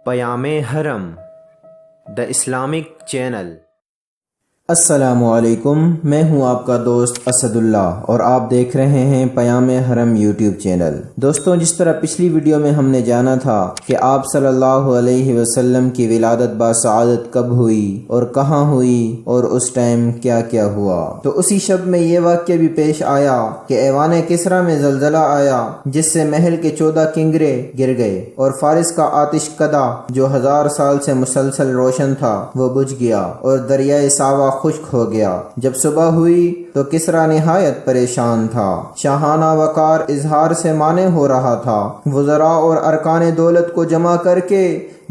پیام حرم the Islamic channel. السلام علیکم، میں ہوں آپ کا دوست اسد اللہ اور آپ دیکھ رہے ہیں پیام حرم یوٹیوب چینل۔ دوستوں، جس طرح پچھلی ویڈیو میں ہم نے جانا تھا کہ آپ صلی اللہ علیہ وسلم کی ولادت باسعادت کب ہوئی اور کہاں ہوئی اور اس ٹائم کیا کیا ہوا، تو اسی شب میں یہ واقعہ بھی پیش آیا کہ ایوان کسریٰ میں زلزلہ آیا جس سے محل کے 14 کنگرے گر گئے اور فارس کا آتش کدہ جو 1000 سال سے مسلسل روشن تھا وہ بجھ گیا اور دریائے ساوا خشک ہو گیا۔ جب صبح ہوئی تو کسریٰ نہایت پریشان تھا، شاہانہ وقار اظہار سے مانع ہو رہا تھا۔ وزراء اور ارکان دولت کو جمع کر کے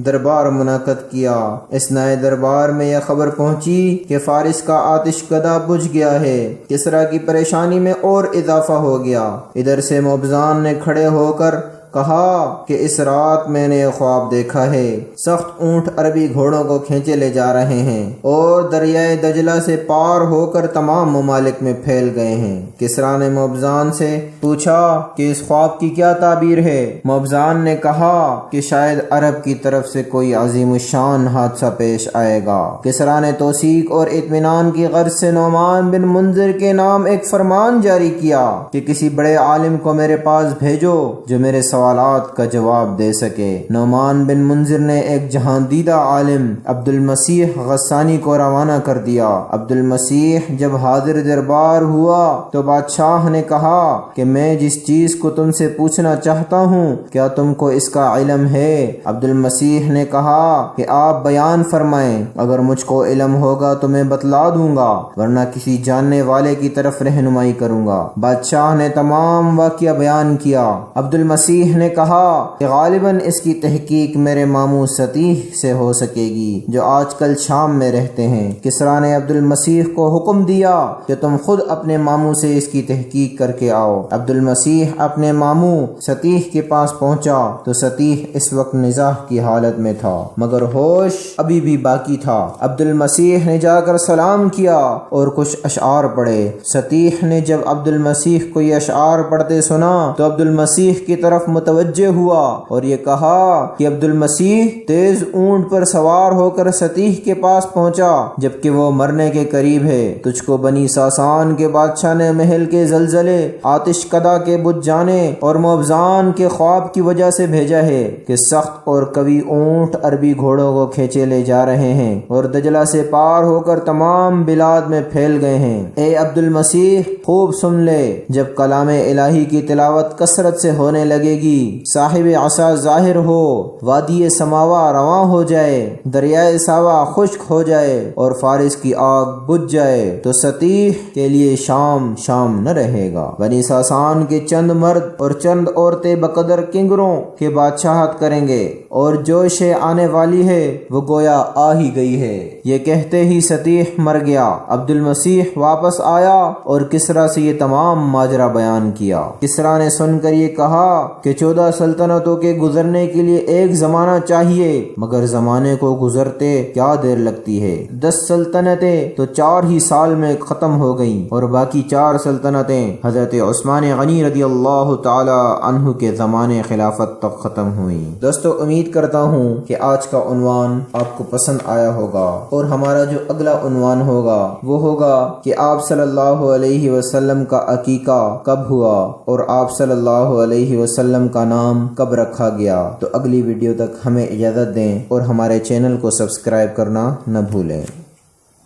دربار منعقد کیا۔ اس نئے دربار میں یہ خبر پہنچی کہ فارس کا آتش کدہ بجھ گیا ہے۔ کسریٰ کی پریشانی میں اور اضافہ ہو گیا۔ ادھر سے موبزان نے کھڑے ہو کر کہا کہ اس رات میں نے خواب دیکھا ہے، سخت اونٹ عربی گھوڑوں کو کھینچے لے جا رہے ہیں اور دریائے دجلہ سے پار ہو کر تمام ممالک میں پھیل گئے ہیں۔ کسریٰ نے موبزان سے پوچھا کہ اس خواب کی کیا تعبیر ہے؟ موبزان نے کہا کہ شاید عرب کی طرف سے کوئی عظیم الشان حادثہ پیش آئے گا۔ کسریٰ نے توثیق اور اطمینان کی غرض سے نعمان بن منذر کے نام ایک فرمان جاری کیا کہ کسی بڑے عالم کو میرے پاس بھیجو جو میرے سوالات کا جواب دے سکے۔ نعمان بن منذر نے ایک جہاندیدہ عالم عبد المسیح غسانی کو روانہ کر دیا۔ عبد المسیح جب حاضر دربار ہوا تو بادشاہ نے کہا کہ میں جس چیز کو تم سے پوچھنا چاہتا ہوں کیا تم کو اس کا علم ہے؟ عبد المسیح نے کہا کہ آپ بیان فرمائیں، اگر مجھ کو علم ہوگا تو میں بتلا دوں گا ورنہ کسی جاننے والے کی طرف رہنمائی کروں گا۔ بادشاہ نے تمام واقعہ بیان کیا۔ عبد المسیح نے کہا کہ غالباً اس کی تحقیق میرے ماموں ستیح سے ہو سکے گی جو آج کل شام میں رہتے ہیں۔ کسریٰ نے عبد المسیح کو حکم دیا کہ تم خود اپنے ماموں سے اس کی تحقیق کر کے آؤ۔ عبد المسیح اپنے ماموں ستیح کے پاس پہنچا تو ستیح اس وقت نزاع کی حالت میں تھا مگر ہوش ابھی بھی باقی تھا۔ عبد المسیح نے جا کر سلام کیا اور کچھ اشعار پڑھے۔ ستیح نے جب عبد المسیح کو یہ اشعار پڑھتے سنا تو عبد المسیح کی طرف متوجہ ہوا اور یہ کہا کہ عبد المسیح تیز اونٹ پر سوار ہو کر ستیح کے پاس پہنچا جبکہ وہ مرنے کے قریب ہے۔ تجھ کو بنی ساسان کے بادشاہ نے محل کے زلزلے، آتش کدہ کے بجھ جانے اور موبزان کے خواب کی وجہ سے بھیجا ہے کہ سخت اور قوی اونٹ عربی گھوڑوں کو کھینچے لے جا رہے ہیں اور دجلہ سے پار ہو کر تمام بلاد میں پھیل گئے ہیں۔ اے عبد المسیح، خوب سن لے، جب کلام الہی کی تلاوت کثرت سے ہونے لگے گی، صاحب عصا ظاہر ہو، وادی سماوا رواں ہو جائے، دریائے ساوا خشک ہو جائے اور فارس کی آگ بجھ جائے تو ستیح کے لیے شام نہ رہے گا۔ بنی ساسان کے چند مرد اور چند عورتیں بقدر کنگروں کے بادشاہت کریں گے اور جو شے آنے والی ہے وہ گویا آ ہی گئی ہے۔ یہ کہتے ہی ستیح مر گیا۔ عبد المسیح واپس آیا اور کسریٰ سے یہ تمام ماجرا بیان کیا۔ کسریٰ نے سن کر یہ کہا کہ 14 سلطنتوں کے گزرنے کے لیے ایک زمانہ چاہیے مگر زمانے کو گزرتے کیا دیر لگتی ہے۔ 10 سلطنتیں تو 4 ہی سال میں ختم ہو گئیں اور باقی 4 سلطنتیں حضرت عثمان غنی رضی اللہ تعالی عنہ کے زمانے خلافت تک ختم ہوئیں۔ دوستو، امید کرتا ہوں کہ آج کا عنوان آپ کو پسند آیا ہوگا اور ہمارا جو اگلا عنوان ہوگا وہ ہوگا کہ آپ صلی اللہ علیہ وسلم کا عقیقہ کب ہوا اور آپ صلی اللہ علیہ وسلم کا نام کب رکھا گیا۔ تو اگلی ویڈیو تک ہمیں اجازت دیں اور ہمارے چینل کو سبسکرائب کرنا نہ بھولیں۔